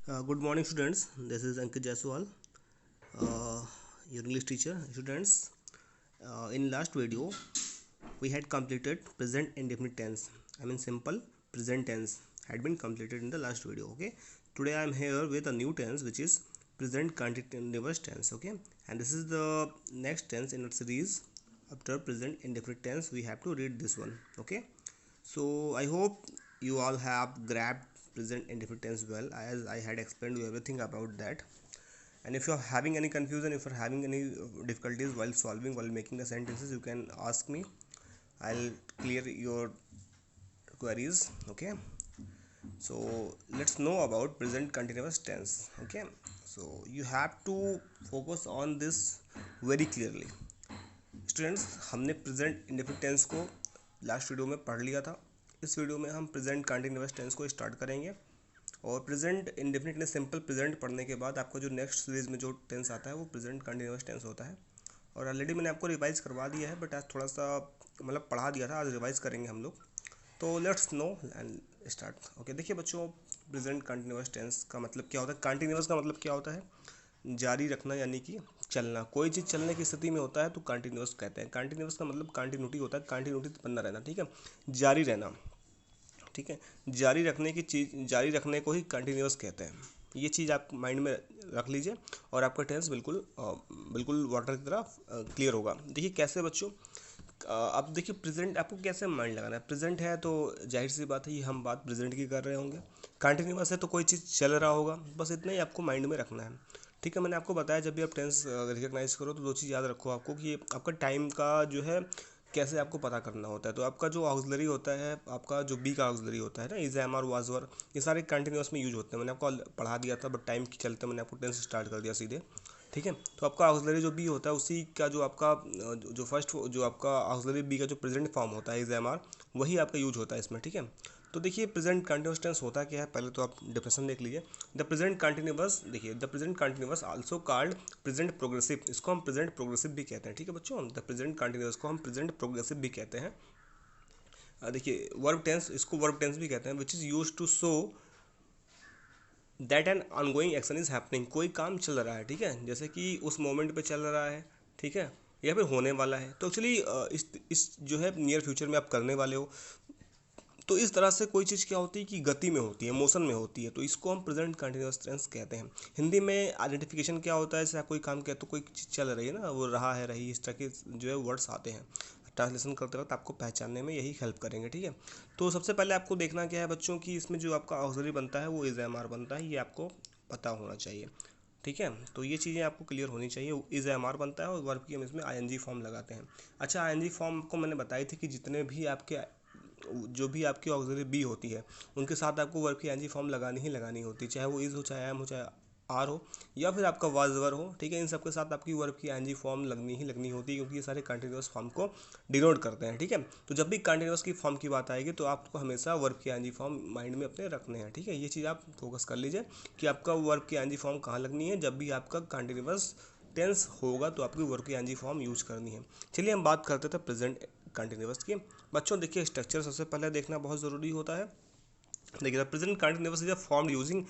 Good morning, students. This is Ankit Jaiswal, your English teacher. Students, in last video, we had completed present indefinite tense. I mean, simple present tense had been completed in the last video. Okay. Today I am here with a new tense, which is present continuous tense. Okay, and this is the next tense in our series. After present indefinite tense, we have to read this one. Okay. So I hope you all have grabbed present indefinite tense well, as I had explained you everything about that. And if you are having any confusion, if you are having any difficulties while solving, while making the sentences, you can ask me. I'll clear your queries. Okay. So let's know about present continuous tense. Okay. So you have to focus on this very clearly. Students, हमने present indefinite tense को last video में पढ़ लिया था. इस video में हम present continuous tense को स्टार्ट करेंगे. और प्रेजेंट इंडेफिनिट ने सिंपल प्रेजेंट पढ़ने के बाद आपका जो नेक्स्ट सीरीज में जो टेंस आता है वो प्रेजेंट कंटिन्यूअस टेंस होता है. और ऑलरेडी मैंने आपको रिवाइज करवा दिया है, बट आज थोड़ा सा मतलब पढ़ा दिया था, आज रिवाइज करेंगे हम लोग. तो let's no and start. Okay, देखिए बच्चों, प्रेजेंट कंटिन्यूअस टेंस का मतलब क्या होता है. कंटिन्यूअस का मतलब क्या होता है? जारी रखना, यानी कि चलना. कोई चीज़ चलने की स्थिति में होता है तो कंटिन्यूअस कहते हैं. कंटिन्यूअस का मतलब कंटिन्यूटी होता है, कंटिन्यूटी बना रहना. ठीक है, जारी रहना. ठीक है, जारी रखने की चीज़, जारी रखने को ही कंटिन्यूअस कहते हैं. ये चीज़ आप माइंड में रख लीजिए और आपका टेंस बिल्कुल बिल्कुल वाटर की तरह क्लियर होगा. देखिए कैसे बच्चों, अब देखिए प्रेजेंट आपको कैसे माइंड लगाना है. प्रेजेंट है तो जाहिर सी बात है ये हम बात प्रेजेंट की कर रहे होंगे. कंटिन्यूअस है तो कोई चीज़ चल रहा होगा. बस इतना ही आपको माइंड में रखना है. ठीक है, मैंने आपको बताया जब भी आप टेंस रिकग्नाइज करो तो दो चीज़ याद रखो आपको, कि आपका टाइम का जो है कैसे आपको पता करना होता है. तो आपका जो ऑक्सिलरी होता है, आपका जो बी का ऑक्सिलरी होता है ना, इज, एम, और वाज, वर, ये सारे कंटिन्यूअस में यूज होते हैं. मैंने आपको पढ़ा दिया था, बट टाइम के चलते मैंने आपको टेंस स्टार्ट कर दिया सीधे. ठीक है, तो आपका ऑक्सिलरी जो बी होता है उसी का जो आपका जो फर्स्ट जो आपका ऑक्सिलरी बी का जो प्रेजेंट फॉर्म होता है, इज, एम, आर, वही आपका यूज होता है इसमें. ठीक है, तो देखिए प्रेजेंट कंटिन्यूअस टेंस होता क्या है, पहले तो आप डेफिनेशन देख लीजिए. द प्रेजेंट कंटिन्यूअस, देखिए the present continuous also called present progressive, इसको हम प्रेजेंट प्रोग्रेसिव भी कहते हैं. ठीक है बच्चों, द प्रेजेंट कंटिन्यूअस को हम प्रेजेंट प्रोग्रेसिव भी कहते हैं. देखिए वर्ब टेंस, इसको वर्ब टेंस भी कहते हैं, which is use to show that an ongoing action is happening. कोई काम चल रहा है, ठीक है, जैसे कि उस मोमेंट पे चल रहा है, ठीक है, या फिर होने वाला है. तो एक्चुअली इस जो है नियर फ्यूचर में आप करने वाले हो. तो इस तरह से कोई चीज़ क्या होती है कि गति में होती है, मोशन में होती है, तो इसको हम प्रेजेंट कंटिन्यूअस टेंस कहते हैं. हिंदी में आइडेंटिफिकेशन क्या होता है, जैसे आप कोई काम किया तो कोई चीज़ चल रही है ना, वो रहा है, रही, इस तरह के जो है वर्ड्स आते हैं. ट्रांसलेशन करते वक्त आपको पहचानने में यही हेल्प करेंगे. ठीक है, तो सबसे पहले आपको देखना क्या है बच्चों की, इसमें जो आपका ऑक्सिलरी बनता है वो इज, एम, आर बनता है. ये आपको पता होना चाहिए. ठीक है, तो ये चीज़ें आपको क्लियर होनी चाहिए. इज, एम, आर बनता है और वर्ब की हम इसमें आई एन जी फॉर्म लगाते हैं. अच्छा, आई एन जी फॉर्म को मैंने बताई थी कि जितने भी आपके जो भी आपकी ऑक्सिलरी बी होती है उनके साथ आपको वर्ब की एनजी फॉर्म लगानी ही लगानी होती है, चाहे वो इज़ हो, चाहे एम हो, चाहे आर हो, या फिर आपका वाज, वर हो. ठीक है, इन सब के साथ आपकी वर्ब की एनजी फॉर्म लगनी ही लगनी होती है, क्योंकि ये सारे कंटिन्यूअस फॉर्म को डिनोट करते हैं. ठीक है, तो जब भी कंटिन्यूअस की फॉर्म की बात आएगी तो आपको हमेशा वर्ब की एनजी फॉर्म माइंड में अपने रखने हैं. ठीक है, ये चीज़ आप फोकस कर लीजिए कि आपका वर्ब की एनजी फॉर्म कहाँ लगनी है. जब भी आपका कंटिन्यूअस टेंस होगा तो आपकी वर्ब की एनजी फॉर्म यूज करनी है. चलिए हम बात करते थे प्रेजेंट कंटिन्यूअस की. बच्चों देखिए, स्ट्रक्चर सबसे पहले देखना बहुत ज़रूरी होता है. देखिए present continuous is form using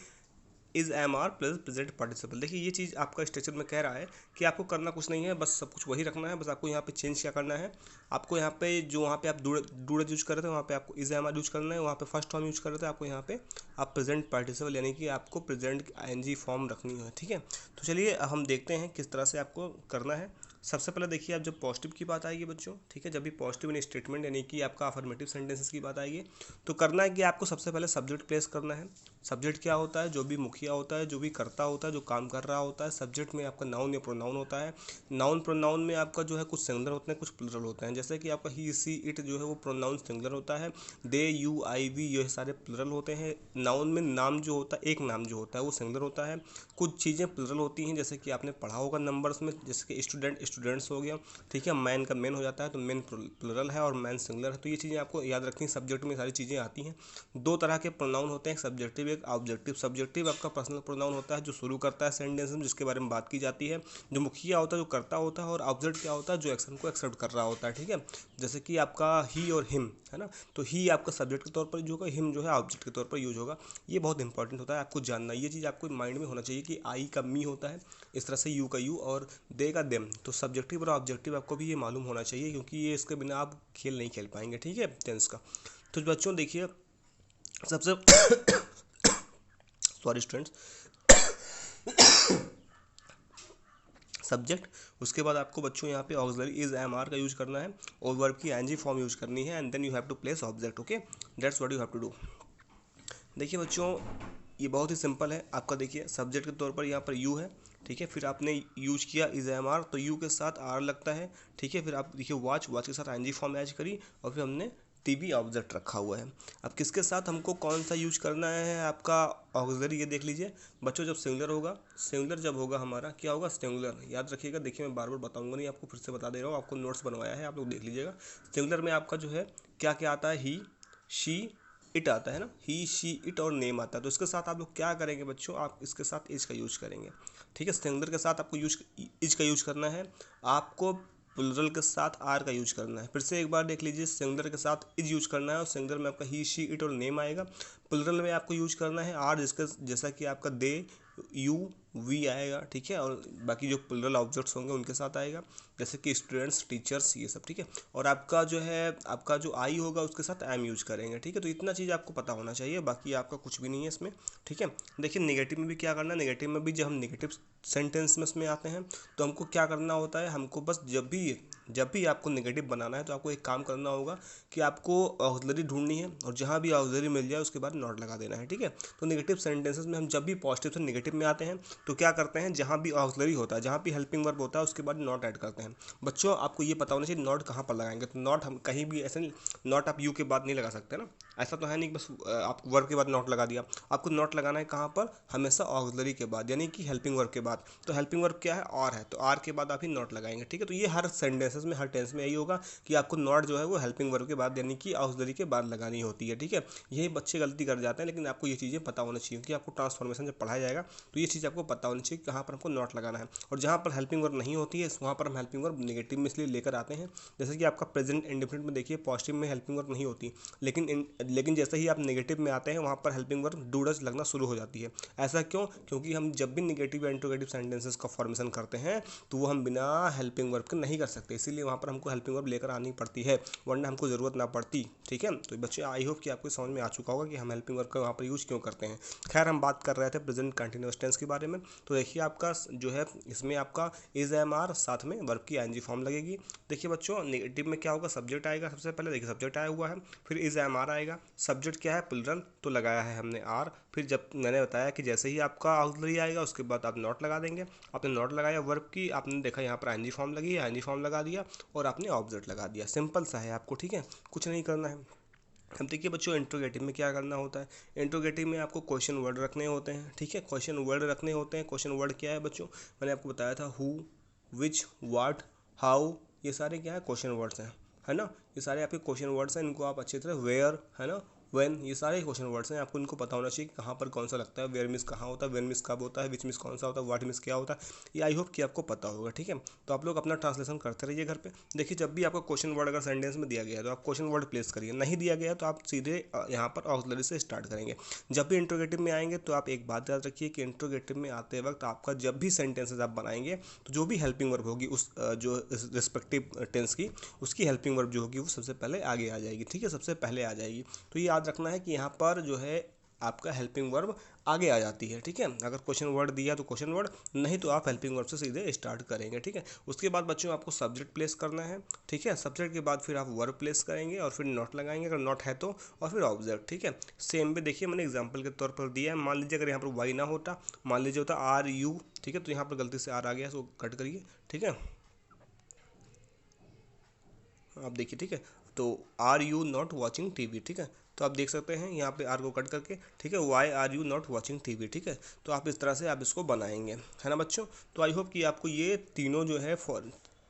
is, am, are plus present participle. देखिए ये चीज़ आपका स्ट्रक्चर में कह रहा है कि आपको करना कुछ नहीं है, बस सब कुछ वही रखना है. बस आपको यहाँ पे चेंज क्या करना है, आपको यहाँ पे जो वहाँ पे आप डूड यूज कर रहे थे वहाँ पे आपको इज, एम, आर यूज करना है. वहाँ पे फर्स्ट फॉर्म यूज कर रहे थे, आपको यहाँ पे आप प्रेजेंट पार्टिसिपल यानी कि आपको present I N G form रखनी है. ठीक है, तो चलिए हम देखते हैं किस तरह से आपको करना है. सबसे पहले देखिए, आप जब पॉजिटिव की बात आएगी बच्चों, ठीक है, जब भी पॉजिटिव इन स्टेटमेंट यानी कि आपका अफर्मेटिव सेंटेंसेस की बात आएगी, तो करना है कि आपको सबसे पहले सब्जेक्ट प्लेस करना है. सब्जेक्ट क्या होता है? जो भी मुखिया होता है, जो भी करता होता है, जो काम कर रहा होता है. सब्जेक्ट में आपका नाउन या प्रोनाउन होता है. नाउन प्रोनाउन में आपका जो है कुछ सिंगुलर होते हैं, कुछ प्लुरल होते हैं. जैसे कि आपका ही, सी, इट जो है वो प्रोनाउन सिंगुलर होता है. दे, यू, आई, वी, ये सारे प्लुरल होते हैं. नाउन में नाम जो होता है, एक नाम जो होता है वो सिंगुलर होता है. कुछ चीज़ें प्लुरल होती हैं, जैसे कि आपने पढ़ा होगा नंबर्स में, जैसे कि स्टूडेंट, स्टूडेंट्स हो गया. ठीक है, मैन का मैन हो जाता है तो मैन प्लुरल है और मैन सिंगुलर है. तो ये चीज़ें आपको याद रखनी, सब्जेक्ट में सारी चीज़ें आती हैं. दो तरह के प्रोनाउन होते हैं, एक सब्जेक्टिव एक ऑब्जेक्टिव। सब्जेक्टिव आपका पर्सनल प्रोनाउन होता है जो शुरू करता है सेंटेंस में, जिसके बारे में बात की जाती है। जो मुखिया होता है जो करता होता है, और ऑब्जेक्ट क्या होता है जो एक्शन को एक्सेप्ट कर रहा होता है, ठीक है। जैसे कि आपका ही और हिम है ना, तो ही आपका सब्जेक्ट के तौर पर यूज होगा, हिम जो है ऑब्जेक्ट के तौर पर यूज होगा। ये बहुत इंपॉर्टेंट होता है आपको जानना, ये चीज़ आपको माइंड में होना चाहिए कि आई का मी होता है, इस तरह से यू का यू और दे का देम। तो सब्जेक्टिव और ऑब्जेक्टिव आपको भी ये मालूम होना चाहिए, क्योंकि ये इसके बिना आप खेल नहीं खेल पाएंगे, ठीक है, टेंस का। तो बच्चों देखिए सबसे सॉरी स्टूडेंट्स, सब्जेक्ट, उसके बाद आपको बच्चों यहाँ पे ऑक्सिलरी इज एम आर का यूज करना है और वर्ब की एनजी फॉर्म यूज करनी है, and then you have to place object. Okay, that's what you have to do. देखिए बच्चों ये बहुत ही सिंपल है आपका। देखिए सब्जेक्ट के तौर पर यहाँ पर यू है, ठीक है, फिर आपने यूज किया इज एम आर, तो यू के साथ आर लगता है, ठीक है। फिर आप देखिए वॉच, वॉच के साथ एनजी फॉर्म ऐड करी, और फिर हमने टीवी ऑब्जेक्ट रखा हुआ है। अब किसके साथ हमको कौन सा यूज करना है आपका ऑक्सिलरी, ये देख लीजिए बच्चों। जब सिंगुलर होगा, सिंगुलर जब होगा हमारा क्या होगा, सिंगुलर, याद रखिएगा। देखिए मैं बार बार बताऊंगा नहीं, आपको फिर से बता दे रहा हूँ, आपको नोट्स बनवाया है, आप लोग देख लीजिएगा। सिंगुलर में आपका जो है क्या क्या आता है, ही, शी, इट आता है ना, ही, शी, इट और नेम आता है। तो इसके साथ आप लोग क्या करेंगे बच्चों, आप इसके साथ इज का यूज करेंगे, ठीक है। सिंगुलर के साथ आपको इज का यूज करना है, आपको प्लुरल के साथ आर का यूज करना है। फिर से एक बार देख लीजिए, सिंगुलर के साथ इज यूज करना है, और सिंगुलर में आपका ही, शी, इट और नेम आएगा। प्लुरल में आपको यूज करना है आर, जिसका जैसा कि आपका दे, यू, वी आएगा, ठीक है। और बाकी जो प्लुरल ऑब्जेक्ट्स होंगे उनके साथ आएगा, जैसे कि स्टूडेंट्स, टीचर्स, ये सब, ठीक है। और आपका जो है आपका जो आई होगा उसके साथ एम यूज करेंगे, ठीक है। तो इतना चीज़ आपको पता होना चाहिए, बाकी आपका कुछ भी नहीं है इसमें, ठीक है। देखिए नेगेटिव में भी क्या करना है, नेगेटिव में भी जब हम नेगेटिव सेंटेंस में इसमें आते हैं तो हमको क्या करना होता है, हमको बस जब भी आपको नेगेटिव बनाना है तो आपको एक काम करना होगा कि आपको ऑक्सिलरी ढूंढनी है, और जहाँ भी ऑक्सिलरी मिल जाए उसके बाद नॉट लगा देना है, ठीक है। तो नेगेटिव सेंटेंसेस में हम जब भी पॉजिटिव से नेगेटिव में आते हैं तो क्या करते हैं, जहाँ भी ऑक्सिलरी होता है, जहाँ भी हेल्पिंग वर्ब होता है उसके बाद नॉट ऐड करते हैं। बच्चों आपको ये पता होना चाहिए नॉट कहाँ पर लगाएंगे। तो नॉट हम कहीं भी ऐसे नहीं, नॉट आप यू के बाद नहीं लगा सकते ना, ऐसा तो है नहीं बस आप वर्ब के बाद नॉट लगा दिया। आपको नॉट लगाना है कहाँ पर, हमेशा ऑक्सिलरी के बाद, यानी कि हेल्पिंग वर्ब के बाद। तो हेल्पिंग वर्ब क्या है, आर है, तो आर के बाद आप ही नॉट लगाएंगे, ठीक है। तो ये हर सेंटेंसेस में, हर टेंस में यही होगा कि आपको नॉट जो है वो हेल्पिंग वर्ब के बाद यानी कि ऑक्सिलरी के बाद लगानी होती है, ठीक है। यही बच्चे गलती कर जाते हैं, लेकिन आपको ये चीज़ें पता होना चाहिए कि आपको ट्रांसफॉर्मेशन जब पढ़ाया जाएगा तो ये चीज़ आपको पता होनी चाहिए कहाँ पर हमको नॉट लगाना है। और जहाँ पर हेल्पिंग वर्ब नहीं होती है वहाँ पर हम हेल्पिंग वर्ब नेगेटिव में इसलिए लेकर आते हैं, जैसे कि आपका प्रेजेंट इंडेफिनिट में देखिए पॉजिटिव में हेल्पिंग वर्ब नहीं होती, लेकिन जैसे ही आप नेगेटिव में आते हैं वहाँ पर हेल्पिंग वर्ब डू डज लगना शुरू हो जाती है। ऐसा क्यों, क्योंकि हम जब भी नेगेटिव या इंट्रोगेटिव सेंटेंसेस का फॉर्मेशन करते हैं तो वो हम बिना हेल्पिंग वर्ब के नहीं कर सकते, इसीलिए वहाँ पर हमको हेल्पिंग वर्ब लेकर आनी पड़ती है, वरना हमको ज़रूरत ना पड़ती, ठीक है। तो बच्चे आई होप कि आपको समझ में आ चुका होगा कि हम हेल्पिंग वर्ब का वहाँ पर यूज़ क्यों करते हैं। खैर हम बात कर रहे थे प्रेजेंट कंटिन्यूअस टेंस के बारे में। तो देखिए आपका जो है इसमें आपका इज एम आर साथ में वर्ब की एनजी फॉर्म लगेगी। देखिए बच्चों नेगेटिव में क्या होगा, सब्जेक्ट आएगा सबसे पहले, देखिए सब्जेक्ट आया हुआ है, फिर इज एम आर आएगा, सब्जेक्ट क्या है प्लुरल, तो लगाया है हमने आर। फिर जब मैंने बताया कि जैसे ही आपका ऑक्सिलरी आएगा उसके बाद आप नॉट लगा देंगे, आपने नॉट लगाया वर्ब की, आपने देखा यहाँ पर एनजी फॉर्म लगी है, एनजी फॉर्म लगा दिया और आपने ऑब्जेक्ट लगा दिया। सिंपल सा है आपको, ठीक है, कुछ नहीं करना है। अब देखिए बच्चों इंट्रोगेटिव में क्या करना होता है, इंट्रोगेटिव में आपको क्वेश्चन वर्ड रखने होते हैं, ठीक है, क्वेश्चन वर्ड रखने होते हैं। क्वेश्चन वर्ड क्या है बच्चों, मैंने आपको बताया था हु, विच, व्हाट, हाउ, ये सारे क्या है क्वेश्चन वर्ड्स हैं, है ना। ये सारे आपके क्वेश्चन वर्ड्स हैं, इनको आप अच्छी तरह वेयर, है ना, व्हेन, ये सारे क्वेश्चन वर्ड्स हैं, आपको इनको पता होना चाहिए कि कहाँ पर कौन सा लगता है, वेयर मिस कहाँ होता है, व्हेन मिस कब होता है, विच मिस कौन सा होता है, व्हाट मिस क्या होता है, ये आई होप कि आपको पता होगा, ठीक है। तो आप लोग अपना ट्रांसलेशन करते रहिए घर पे। देखिए जब भी आपको क्वेश्चन वर्ड अगर सेंटेंस में दिया गया है तो आप क्वेश्चन वर्ड प्लेस करिए, नहीं दिया गया तो आप सीधे यहाँ पर ऑक्सिलरी से स्टार्ट करेंगे। जब भी इंट्रोगेटिव में आएंगे तो आप एक बात याद रखिए कि इंट्रोगेटिव में आते वक्त आपका जब भी सेंटेंसेज आप बनाएंगे तो जो भी हेल्पिंग वर्ब होगी उस जो रिस्पेक्टिव टेंस की, उसकी हेल्पिंग वर्ब जो होगी वो सबसे पहले आगे आ जाएगी, ठीक है, सबसे पहले आ जाएगी। तो ये याद रखना है कि यहाँ पर जो है आपका हेल्पिंग वर्ब आगे आ जाती है, ठीक है। अगर क्वेश्चन वर्ड दिया तो क्वेश्चन वर्ड, नहीं तो आप हेल्पिंग वर्ब से सीधे स्टार्ट करेंगे, ठीक है। उसके बाद बच्चों आपको सब्जेक्ट प्लेस करना है, ठीक है, सब्जेक्ट के बाद फिर आप वर्ब प्लेस करेंगे और फिर नॉट लगाएंगे अगर नॉट है तो, और फिर ऑब्जेक्ट, ठीक है। सेम भी देखिए मैंने एग्जाम्पल के तौर पर दिया है, मान लीजिए अगर यहाँ पर वाई ना होता, मान लीजिए होता आर यू, ठीक है, तो यहाँ पर गलती से आर आ गया, तो कट करिए, ठीक है, आप देखिए, ठीक है। तो are you not watching TV, ठीक है, तो आप देख सकते हैं यहाँ पे आर को कट करके, ठीक है, why are you not watching TV, ठीक है। तो आप इस तरह से आप इसको बनाएंगे, है ना बच्चों। तो आई होप कि आपको ये तीनों जो है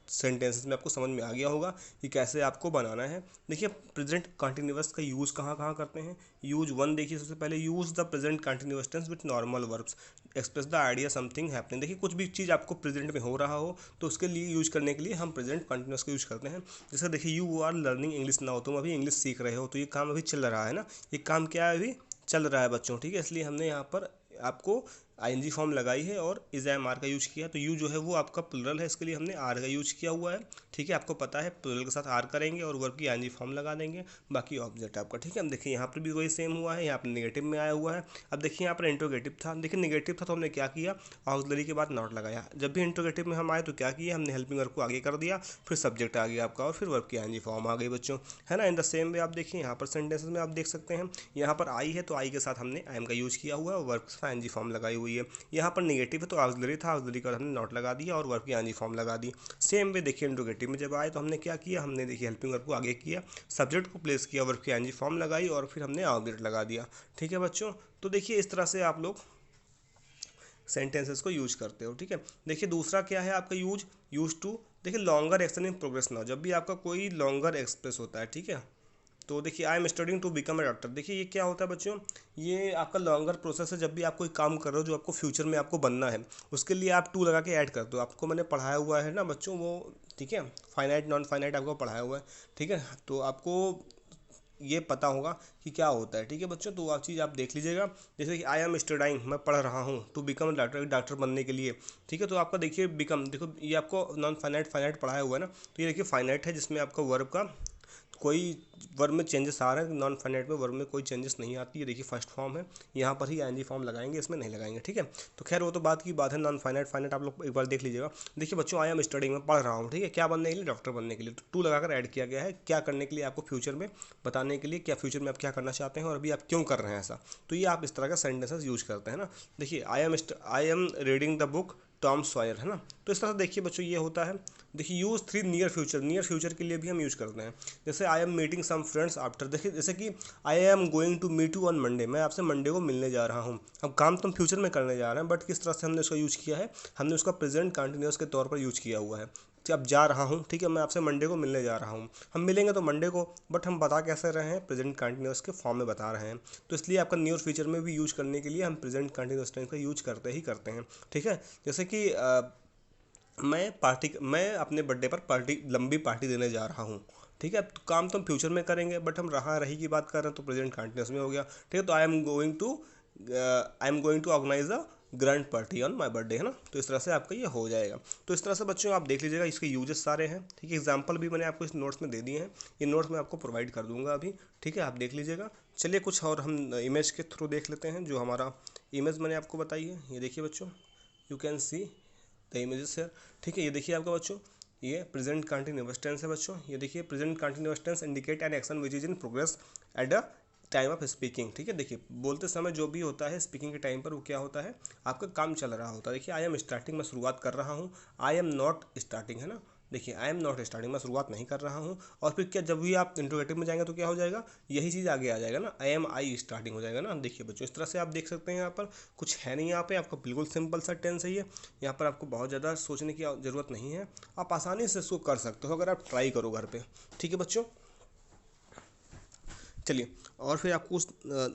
सेंटेंसेस में आपको समझ में आ गया होगा कि कैसे आपको बनाना है। देखिए प्रेजेंट कंटिन्यूअस का यूज़ कहाँ कहाँ करते हैं। यूज वन देखिए, सबसे पहले use the present continuous tense with normal verbs express the idea something happening. देखिए कुछ भी चीज़ आपको प्रेजेंट में हो रहा हो तो उसके लिए यूज करने के लिए हम प्रेजेंट कंटिन्यूअस का यूज करते हैं। जैसे देखिए you are learning English now, तुम अभी इंग्लिश सीख रहे हो, तो ये काम अभी चल रहा है ना, ये काम क्या है, अभी चल रहा है बच्चों, ठीक है। इसलिए हमने यहाँ पर आपको आईएनजी फॉर्म लगाई है और इज एम आर का यूज किया। तो यू जो है वो आपका प्लुरल है, इसके लिए हमने आर का यूज किया हुआ है, ठीक है। आपको पता है प्लुरल के साथ आर करेंगे और वर्ब की आईएनजी फॉर्म लगा देंगे, बाकी ऑब्जेक्ट आपका, ठीक है। अब देखिए यहाँ पर भी वही सेम हुआ है, यहाँ पर नेगेटिव में आया हुआ है। अब देखिए यहाँ पर इंट्रोगेटिव था, देखिए नेगेटिव था तो हमने क्या किया, ऑक्सिलरी के बाद नॉट लगाया। जब भी इंट्रोगेटिव में हम आए तो क्या किया, हमने हेल्पिंग वर्ब को आगे कर दिया, फिर सब्जेक्ट आ गया आपका और फिर वर्ब की आईएनजी फॉर्म आ गई बच्चों, है ना। इन द सेम वे आप देखिए यहाँ पर सेंटेंसेस में आप देख सकते हैं, यहाँ पर आई है तो आई के साथ हमने आई एम का यूज किया हुआ है और वर्ब के साथ आईएनजी फॉर्म लगाई हुई है। यहाँ पर नेगेटिव है तो ऑक्सिलरी था, ऑक्सिलरी का हमने नॉट लगा दिया और वर्ब की आईएनजी फॉर्म लगा दी। सेम वे देखिए इंट्रोगेटिव में जब आए तो हमने क्या किया, हमने देखिए हेल्पिंग वर्ब को आगे किया, सब्जेक्ट को प्लेस किया, वर्ब की आईएनजी फॉर्म लगाई और फिर हमने ऑब्जेक्ट लगा दिया, ठीक है बच्चों। तो देखिए इस तरह से आप लोग सेंटेंसेस को यूज करते हो, ठीक है। देखिए दूसरा क्या है आपका यूज टू। देखिए longer action in progress now, जब भी आपका कोई लॉन्गर एक्सप्रेस होता है, ठीक है। तो देखिए I am studying to become a doctor, देखिए ये क्या होता है बच्चों, ये आपका लॉन्गर प्रोसेस है। जब भी आप कोई काम कर रहे हो जो आपको फ्यूचर में आपको बनना है, उसके लिए आप टू लगा के ऐड कर दो। आपको मैंने पढ़ाया हुआ है ना बच्चों वो, ठीक है, फाइनाइट नॉन फाइनाइट आपको पढ़ाया हुआ है, ठीक है। तो आपको ये पता होगा कि क्या होता है, ठीक है बच्चों। तो आप चीज़ आप देख लीजिएगा, जैसे कि आई एम स्टडिंग, मैं पढ़ रहा हूँ, टू बिकम डॉक्टर, डॉक्टर बनने के लिए, ठीक है। तो आपका देखिए बिकम, देखो ये आपको नॉन फाइनाइट फाइनाइट पढ़ाया हुआ है ना, तो ये देखिए फाइनाइट है जिसमें आपका वर्ब का कोई वर्ब में चेंजेस आ रहे हैं, नॉन फाइनाइट में वर्ब में कोई चेंजेस नहीं आती है। देखिए फर्स्ट फॉर्म है, यहाँ पर ही आईएनजी फॉर्म लगाएंगे, इसमें नहीं लगाएंगे, ठीक है। तो खैर वो तो बात की बात है, नॉन फाइनाइट फाइनाइट आप लोग एक बार देख लीजिएगा। देखिए बच्चों आई एम स्टडिंग, में पढ़ रहा हूँ, ठीक है, क्या बनने के लिए, डॉक्टर बनने के लिए। तो टू लगाकर ऐड किया गया है, क्या करने के लिए, आपको फ्यूचर में बताने के लिए, क्या फ्यूचर में आप क्या करना चाहते हैं और अभी आप क्यों कर रहे हैं ऐसा। तो ये आप इस तरह का सेंटेंसेस यूज करते हैं ना। देखिए I am reading the book Tom Sawyer, है ना। तो इस तरह से देखिए बच्चों ये होता है। देखिए यूज़ थ्री नियर फ्यूचर के लिए भी हम यूज़ करते हैं। जैसे I am meeting some friends after, देखिए जैसे कि I am going to meet you on Monday, मैं आपसे मंडे को मिलने जा रहा हूँ। अब काम तो हम फ्यूचर में करने जा रहे हैं, बट किस तरह से हमने उसका यूज़ किया है, हमने उसका प्रेजेंट कंटिन्यूस के तौर पर यूज़ किया हुआ है। अब जा रहा हूँ, ठीक है, मैं आपसे मंडे को मिलने जा रहा हूँ, हम मिलेंगे तो मंडे को, बट हम बता कैसे रहे हैं, प्रेजेंट कंटिन्यूस के फॉर्म में बता रहे हैं। तो इसलिए आपका नियर फ्यूचर में भी यूज करने के लिए हम प्रेजेंट कंटिन्यूस टेंस का यूज करते ही करते हैं, ठीक है। जैसे कि मैं अपने बर्थडे पर लंबी पार्टी देने जा रहा हूँ, ठीक है। तो काम तो हम फ्यूचर में करेंगे, बट हम रहा रही की बात कर रहे हैं तो प्रेजेंट कंटिन्यूस में हो गया, ठीक है। तो I am going to organise a grand party on my birthday, है ना। तो इस तरह से आपका ये हो जाएगा। तो इस तरह से बच्चों आप देख लीजिएगा, इसके यूजेस सारे हैं, ठीक है। एग्जाम्पल भी मैंने आपको इस नोट्स में दे दिए हैं, ये नोट्स मैं आपको प्रोवाइड कर दूंगा अभी, ठीक है, आप देख लीजिएगा। चलिए कुछ और हम इमेज के थ्रू देख लेते हैं, जो हमारा इमेज मैंने आपको बताई है, ये देखिए बच्चों, you can see the images है, ठीक है। ये देखिए आपका बच्चों, ये प्रेजेंट कंटिन्यूअस टेंस है बच्चों। ये देखिए present continuous tense indicate an action which is in progress at a time of speaking, ठीक है। देखिए बोलते समय जो भी होता है स्पीकिंग के टाइम पर वो क्या होता है, आपका काम चल रहा होता है। देखिए आई एम स्टार्टिंग, मैं शुरुआत कर रहा हूँ, आई एम नॉट स्टार्टिंग, है ना। देखिए आई एम नॉट स्टार्टिंग, मैं शुरुआत नहीं कर रहा हूँ। और फिर क्या, जब भी आप इंट्रोगेटिव में जाएंगे तो क्या हो जाएगा, यही चीज़ आगे आ जाएगा ना, आई स्टार्टिंग हो जाएगा ना। देखिए बच्चों इस तरह से आप देख सकते हैं, यहाँ पर कुछ है नहीं, यहाँ पे आपका बिल्कुल सिंपल सा टेंस है ये, यहाँ पर आपको बहुत ज़्यादा सोचने की ज़रूरत नहीं है, आप आसानी से इसको कर सकते हो अगर आप ट्राई करो घर पे, ठीक है बच्चों। चलिए और फिर आपको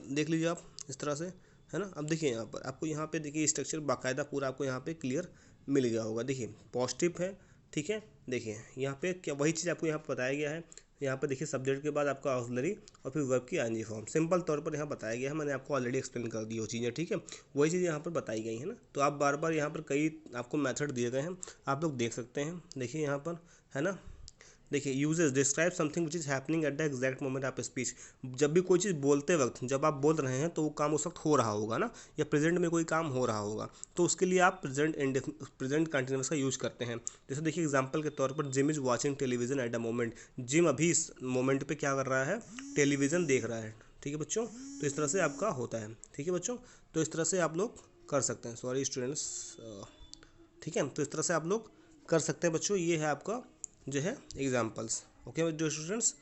देख लीजिए आप इस तरह से, है ना। अब देखिए यहाँ पर आपको, यहाँ पे देखिए स्ट्रक्चर बाकायदा पूरा आपको यहाँ पे क्लियर मिल गया होगा। देखिए पॉजिटिव है, ठीक है। देखिए यहाँ पे क्या, वही चीज़ आपको यहाँ पर बताया गया है। यहाँ पे देखिए सब्जेक्ट के बाद आपका ऑक्सिलरी और फिर वर्ब की आईएनजी फॉर्म, सिंपल तौर पर यहाँ बताया गया है, मैंने आपको ऑलरेडी एक्सप्लेन कर दी वो चीज़ें, ठीक है। वही चीज़ यहाँ पर बताई गई है ना। तो आप बार बार यहाँ पर कई आपको मेथड दिए गए हैं, आप लोग देख सकते हैं। देखिए यहाँ पर, है ना। देखिए uses describe something which is happening at the exact moment of speech, जब भी कोई चीज़ बोलते वक्त, जब आप बोल रहे हैं तो वो काम उस वक्त हो रहा होगा ना, या प्रेजेंट में कोई काम हो रहा होगा, तो उसके लिए आप प्रेजेंट कंटिन्यूअस का यूज करते हैं। जैसे देखिए एग्जांपल के तौर पर, gym is watching television at the moment, gym अभी इस मोमेंट पे क्या कर रहा है, टेलीविज़न देख रहा है, ठीक है बच्चों। तो इस तरह से आपका होता है, ठीक है बच्चों। तो इस तरह से आप लोग कर सकते हैं, सॉरी स्टूडेंट्स, ठीक है। तो इस तरह से आप लोग कर सकते हैं बच्चों, ये है आपका जो है एग्जाम्पल्स, ओके जो स्टूडेंट्स।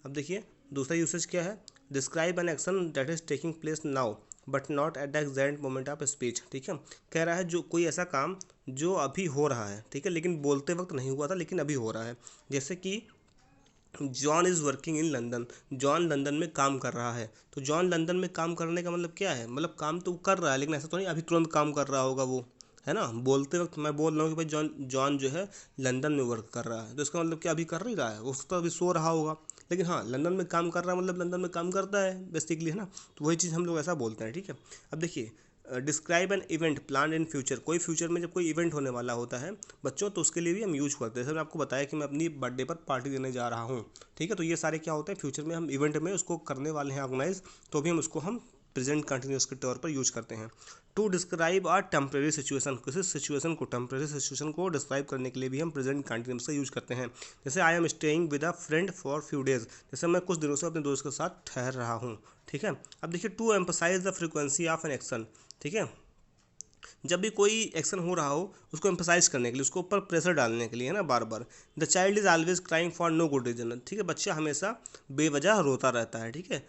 अब देखिए दूसरा यूसेज क्या है, describe an action that is taking place now but not at the exact moment of speech. ठीक है, कह रहा है जो कोई ऐसा काम जो अभी हो रहा है, ठीक है, लेकिन बोलते वक्त नहीं हुआ था लेकिन अभी हो रहा है। जैसे कि John is working in London, John London में काम कर रहा है। तो जॉन लंदन में काम करने का मतलब क्या है, मतलब काम तो कर रहा है लेकिन ऐसा तो नहीं अभी तुरंत काम कर रहा होगा वो, है ना। बोलते वक्त मैं बोल रहा हूँ कि भाई जॉन जॉन जो है लंदन में वर्क कर रहा है, तो इसका मतलब क्या अभी कर नहीं रहा है, उसको तो अभी सो रहा होगा। लेकिन हाँ, लंदन में काम कर रहा है मतलब लंदन में काम करता है बेसिकली, है ना। तो वही चीज़ हम लोग ऐसा बोलते हैं। ठीक है, अब देखिए, describe an event plan in future, कोई फ्यूचर में जब कोई इवेंट होने वाला होता है बच्चों, तो उसके लिए भी हम यूज करते हैं। जैसे मैंने आपको बताया कि मैं अपनी बर्थडे पर पार्टी देने जा रहा हूँ, ठीक है, तो ये सारे क्या होते हैं, फ्यूचर में हम इवेंट में उसको करने वाले हैं ऑर्गेनाइज, तो भी हम उसको हम प्रेजेंट कंटिन्यूस के तौर पर यूज करते हैं। To describe are temporary situation, किसी सिचुएशन को, टेम्प्रेरी सिचुएशन को डिस्क्राइब करने के लिए भी हम प्रेजेंट कंटिन्यूस का यूज करते हैं। जैसे I am staying with a friend for few days, जैसे मैं कुछ दिनों से अपने दोस्त के साथ ठहर रहा हूँ। ठीक है, अब देखिए, to emphasise the frequency of an action. ठीक है, जब भी कोई एक्शन हो रहा हो उसको एम्फसाइज करने के लिए, उसको ऊपर प्रेशर डालने के लिए, है ना, बार बार। The child is always crying for no good reason, ठीक है, बच्चा हमेशा बेवजह रोता रहता है। ठीक है,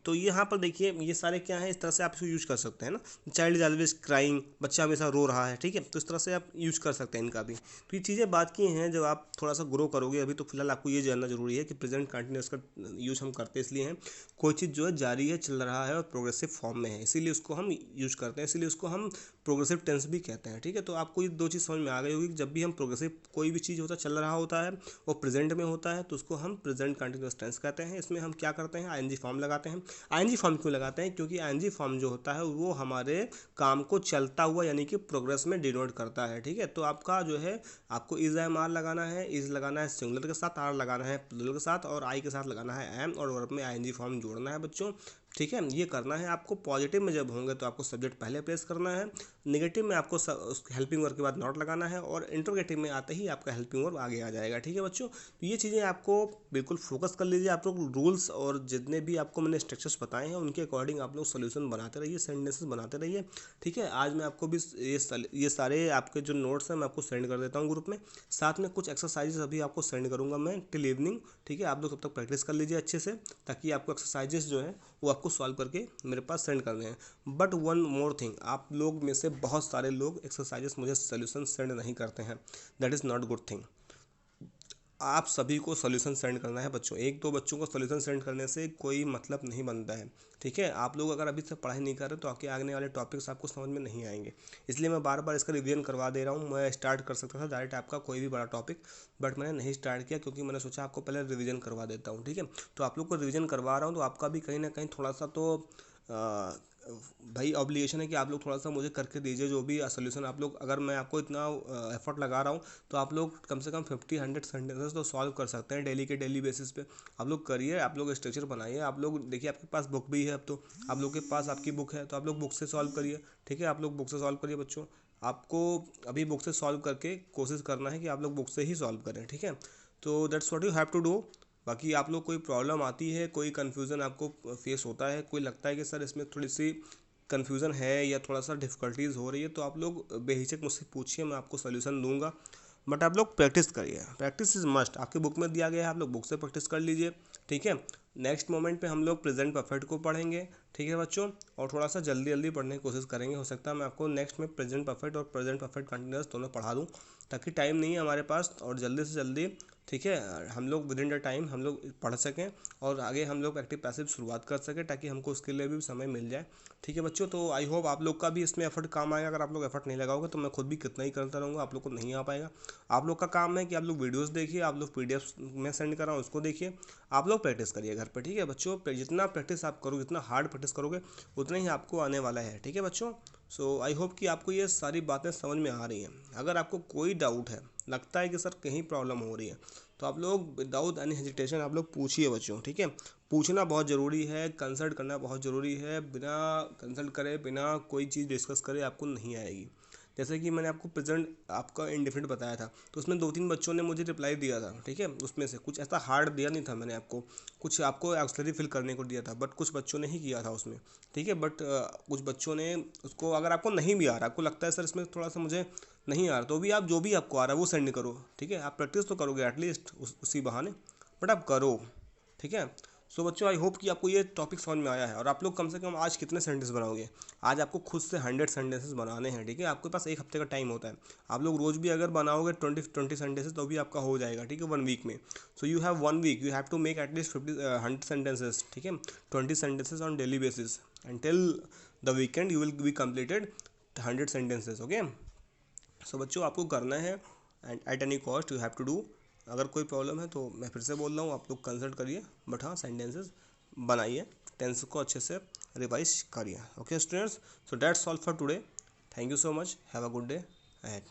तो यहाँ पर देखिए ये सारे क्या है, इस तरह से आप इसको यूज कर सकते हैं ना। चाइल्ड इज ऑलवेज क्राइंग, बच्चा हमेशा रो रहा है। ठीक है, तो इस तरह से आप यूज कर सकते हैं इनका भी। तो ये चीज़ें बात की हैं, जब आप थोड़ा सा ग्रो करोगे, अभी तो फिलहाल आपको ये जानना जरूरी है कि प्रेजेंट कंटिन्यूस का यूज हम करते इसलिए हैं, कोई चीज़ जो है जारी है, चल रहा है और प्रोग्रेसिव फॉर्म में है, इसीलिए उसको हम यूज करते हैं, इसीलिए उसको हम प्रोग्रेसिव टेंस भी कहते हैं। ठीक है, तो आपको ये दो चीज़ समझ में आ गई होगी कि जब भी हम प्रोग्रेसिव कोई भी चीज़ होता है, चल रहा होता है, वो प्रेजेंट में होता है, तो उसको हम प्रेजेंट कंटिन्यूस टेंस कहते हैं। इसमें हम क्या करते हैं, आईएनजी फॉर्म लगाते हैं। आईएनजी फॉर्म क्यों लगाते हैं, क्योंकि आईएनजी फॉर्म जो होता है वो हमारे काम को चलता हुआ यानी कि प्रोग्रेस में डिनोट करता है। ठीक है, तो आपका जो है, आपको इज एम आर लगाना है, इज लगाना है सिंगुलर के साथ, आर लगाना है प्लूरल के साथ, और आई के साथ लगाना है एम, और वर्ब में आईएनजी फॉर्म जोड़ना है बच्चों। ठीक है, ये करना है आपको। पॉजिटिव में जब होंगे तो आपको सब्जेक्ट पहले प्लेस करना है, नेगेटिव में आपको हेल्पिंग वर्ब के बाद नॉट लगाना है, और इंटरोगेटिव में आते ही आपका हेल्पिंग वर्ब आगे आ जाएगा। ठीक है बच्चों, तो ये चीज़ें आपको बिल्कुल फोकस कर लीजिए। आप लोग रूल्स और जितने भी आपको मैंने स्ट्रक्चर्स बताए हैं उनके अकॉर्डिंग आप लोग सोल्यूशन बनाते रहिए, सेंटेंसेस बनाते रहिए। ठीक है, आज मैं आपको भी ये सारे आपके जो नोट्स हैं मैं आपको सेंड कर देता हूँ ग्रुप में, साथ में कुछ एक्सरसाइजेस अभी आपको सेंड करूँगा मैं टिल इवनिंग। ठीक है, आप लोग तब तक प्रैक्टिस कर लीजिए अच्छे से, ताकि आपको एक्सरसाइजेस जो है वो आपको सॉल्व करके मेरे पास सेंड करने हैं। बट वन मोर थिंग, आप लोग में से बहुत सारे लोग एक्सरसाइजेस मुझे सोल्यूशन सेंड नहीं करते हैं, that is not good thing. आप सभी को सोल्यूशन सेंड करना है बच्चों, एक दो बच्चों को सोल्यूशन सेंड करने से कोई मतलब नहीं बनता है। ठीक है, आप लोग अगर अभी से पढ़ाई नहीं कर रहे तो आपके आने वाले टॉपिक्स आपको समझ में नहीं आएंगे, इसलिए मैं बार बार इसका रिवीजन करवा दे रहा हूँ। मैं स्टार्ट कर सकता था डायरेक्ट आपका कोई भी बड़ा टॉपिक, बट मैंने नहीं स्टार्ट किया क्योंकि मैंने सोचा आपको पहले रिवीजन करवा देता हूँ। ठीक है, तो आप लोग को रिवीजन करवा रहा हूँ तो आपका भी कहीं ना कहीं थोड़ा सा तो भाई ऑब्लिगेशन है कि आप लोग थोड़ा सा मुझे करके दीजिए जो भी सोल्यूशन आप लोग, अगर मैं आपको इतना एफर्ट लगा रहा हूँ तो आप लोग कम से कम 50-100 सेंटेंसेस तो सॉल्व कर सकते हैं डेली के डेली बेसिस पे। आप लोग करिए, आप लोग स्ट्रक्चर बनाइए, आप लोग देखिए आपके पास बुक भी है, अब तो आप लोग के पास आपकी बुक है, तो आप लोग बुक से सॉल्व करिए। ठीक है, आप लोग बुक से सॉल्व करिए बच्चों, आपको अभी बुक से सॉल्व करके कोशिश करना है कि आप लोग बुक से ही सॉल्व करें। ठीक है, तो that's what you have to do. बाकी आप लोग कोई प्रॉब्लम आती है, कोई कन्फ्यूज़न आपको फेस होता है, कोई लगता है कि सर इसमें थोड़ी सी कन्फ्यूज़न है या थोड़ा सा डिफ़िकल्टीज हो रही है, तो आप लोग बेहिचक मुझसे पूछिए, मैं आपको सोल्यूशन दूंगा। बट आप लोग प्रैक्टिस करिए, प्रैक्टिस इज़ मस्ट, आपके बुक में दिया गया है, आप लोग बुक से प्रैक्टिस कर लीजिए। ठीक है, नेक्स्ट मोमेंट पे हम लोग प्रेजेंट परफेक्ट को पढ़ेंगे। ठीक है बच्चों, और थोड़ा सा जल्दी जल्दी पढ़ने की कोशिश करेंगे, हो सकता है मैं आपको नेक्स्ट में प्रेजेंट परफेक्ट और प्रेजेंट परफेक्ट कंटिन्यूस दोनों पढ़ा दूँ, ताकि टाइम नहीं है हमारे पास और जल्दी से जल्दी, ठीक है, हम लोग विद इन द टाइम हम लोग पढ़ सकें और आगे हम लोग एक्टिव पैसिव शुरुआत कर सकें, ताकि हमको उसके लिए भी समय मिल जाए। ठीक है बच्चों, तो आई होप आप लोग का भी इसमें एफर्ट काम आएगा। अगर आप लोग एफर्ट नहीं लगाओगे तो मैं खुद भी कितना ही करता रहूँगा, आप लोग को नहीं आ पाएगा। आप लोग का काम है कि आप लोग वीडियोस देखिए, आप लोग पीडीएफ में सेंड कर रहा हूँ उसको देखिए, आप लोग प्रैक्टिस करिए घर पर। ठीक है बच्चों, जितना प्रैक्टिस आप करोगे, जितना हार्ड प्रैक्टिस करोगे, उतना ही आपको आने वाला है। ठीक है बच्चों, सो आई होप कि आपको ये सारी बातें समझ में आ रही हैं। अगर आपको कोई डाउट है, लगता है कि सर कहीं प्रॉब्लम हो रही है, तो आप लोग विदाउट एनी हेजिटेशन आप लोग पूछिए बच्चों। ठीक है, पूछना बहुत ज़रूरी है, कंसल्ट करना बहुत ज़रूरी है, बिना कंसल्ट करे, बिना कोई चीज़ डिस्कस करे आपको नहीं आएगी। जैसे कि मैंने आपको प्रेजेंट आपका इंडिफिनिट बताया था, तो उसमें 2-3 बच्चों ने मुझे रिप्लाई दिया था। ठीक है, उसमें से कुछ ऐसा हार्ड दिया नहीं था मैंने आपको, कुछ आपको एक्सलरी फिल करने को दिया था, बट कुछ बच्चों ने ही किया था उसमें। ठीक है, बट कुछ बच्चों ने उसको, अगर आपको नहीं भी आ रहा, आपको लगता है सर इसमें थोड़ा सा मुझे नहीं आ रहा, तो भी आप जो भी आपको आ रहा है वो सेंड करो। ठीक है, आप प्रैक्टिस तो करोगे एटलीस्ट उसी बहाने, बट आप करो। ठीक है, सो बच्चों आई होप कि आपको ये टॉपिक समझ में आया है। और आप लोग कम से कम आज कितने सेंटेंस बनाओगे? आज आपको खुद से 100 सेंटेंसेस बनाने हैं, ठीक है। आपके पास एक हफ्ते का टाइम होता है। आप लोग रोज़ भी अगर बनाओगे 20 सेंटेंसेस तो भी आपका हो जाएगा, ठीक है, 1 वीक में। So you have 1 week, you have to make at least 100 sentences, ठीक है, 20 sentences on daily basis and till the weekend you will be completed 100 sentences, okay. So बच्चों आपको करना है and at any cost you have to do. अगर कोई problem है तो मैं फिर से बोल रहा हूँ, आप लोग कंसल्ट करिए, बट हाँ सेंटेंसेस बनाइए, टेंस को अच्छे से रिवाइज करिए, okay students. So that's all for today, thank you so much, have a good day ahead.